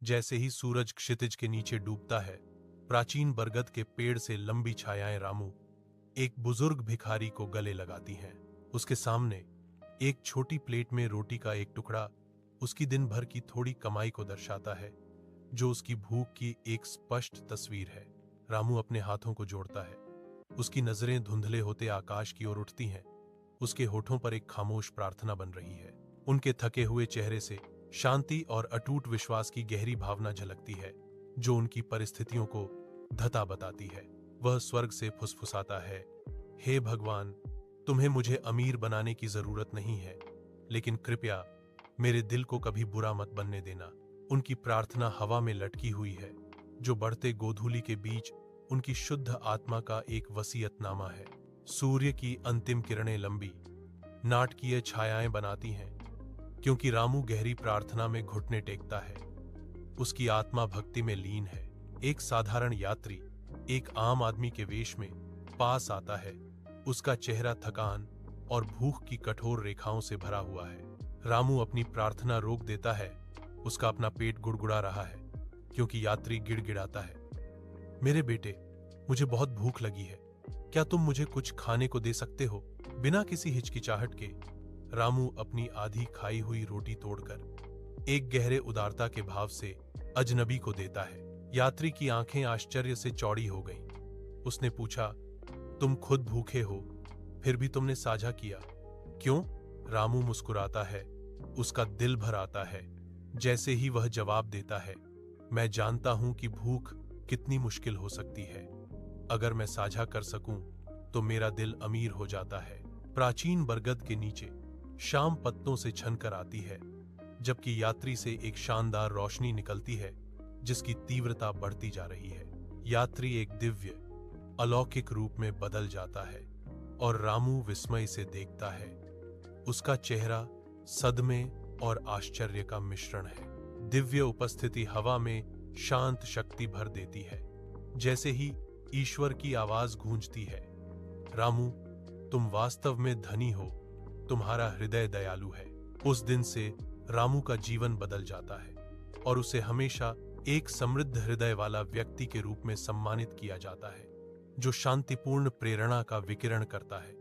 जैसे ही सूरज क्षितिज के नीचे डूबता है, प्राचीन बरगद के पेड़ से लंबी छायाएं रामू एक बुजुर्ग भिखारी को गले लगाती हैं। उसके सामने एक छोटी प्लेट में रोटी का एक टुकड़ा उसकी दिन भर की थोड़ी कमाई को दर्शाता है, जो उसकी भूख की एक स्पष्ट तस्वीर है। रामू अपने हाथों को जोड़ता है। उसकी नजरें धुंधले होते आकाश की ओर उठती हैं। उसके होठों पर एक खामोश प्रार्थना बन रही है। उनके थके हुए चेहरे से शांति और अटूट विश्वास की गहरी भावना झलकती है, जो उनकी परिस्थितियों को धता बताती है। वह स्वर्ग से फुसफुसाता है, हे भगवान, तुम्हें मुझे अमीर बनाने की जरूरत नहीं है, लेकिन कृपया मेरे दिल को कभी बुरा मत बनने देना। उनकी प्रार्थना हवा में लटकी हुई है, जो बढ़ते गोधूली के बीच उनकी शुद्ध आत्मा का एक वसीयतनामा है। सूर्य की अंतिम किरणें लंबी नाटकीय छायाएं बनाती हैं, क्योंकि रामू गहरी प्रार्थना में घुटने टेकता है। उसकी आत्मा भक्ति में लीन है। एक साधारण यात्री एक आम आदमी के वेश में पास आता है। उसका चेहरा थकान और भूख की कठोर रेखाओं से भरा हुआ है। रामू अपनी प्रार्थना रोक देता है। उसका अपना पेट गुड़गुड़ा रहा है, क्योंकि यात्री गिड़गिड़ाता है, मेरे बेटे, मुझे बहुत भूख लगी है, क्या तुम मुझे कुछ खाने को दे सकते हो? बिना किसी हिचकिचाहट के रामू अपनी आधी खाई हुई रोटी तोड़कर एक गहरे उदारता के भाव से अजनबी को देता है। यात्री की आंखें आश्चर्य से चौड़ी हो गईं। उसने पूछा, तुम खुद भूखे हो, फिर भी तुमने साझा किया, क्यों? रामू मुस्कुराता है। उसका दिल भर आता है। जैसे ही वह जवाब देता है, मैं जानता हूं कि भूख कितनी मुश्किल हो सकती है। अगर मैं साझा कर सकूं तो मेरा दिल अमीर हो जाता है। प्राचीन बरगद के नीचे शाम पत्तों से छनकर आती है, जबकि यात्री से एक शानदार रोशनी निकलती है, जिसकी तीव्रता बढ़ती जा रही है। यात्री एक दिव्य अलौकिक रूप में बदल जाता है और रामू विस्मय से देखता है। उसका चेहरा सदमे और आश्चर्य का मिश्रण है। दिव्य उपस्थिति हवा में शांत शक्ति भर देती है। जैसे ही ईश्वर की आवाज गूंजती है, रामू, तुम वास्तव में धनी हो, तुम्हारा हृदय दयालु है। उस दिन से रामू का जीवन बदल जाता है और उसे हमेशा एक समृद्ध हृदय वाला व्यक्ति के रूप में सम्मानित किया जाता है, जो शांतिपूर्ण प्रेरणा का विकिरण करता है।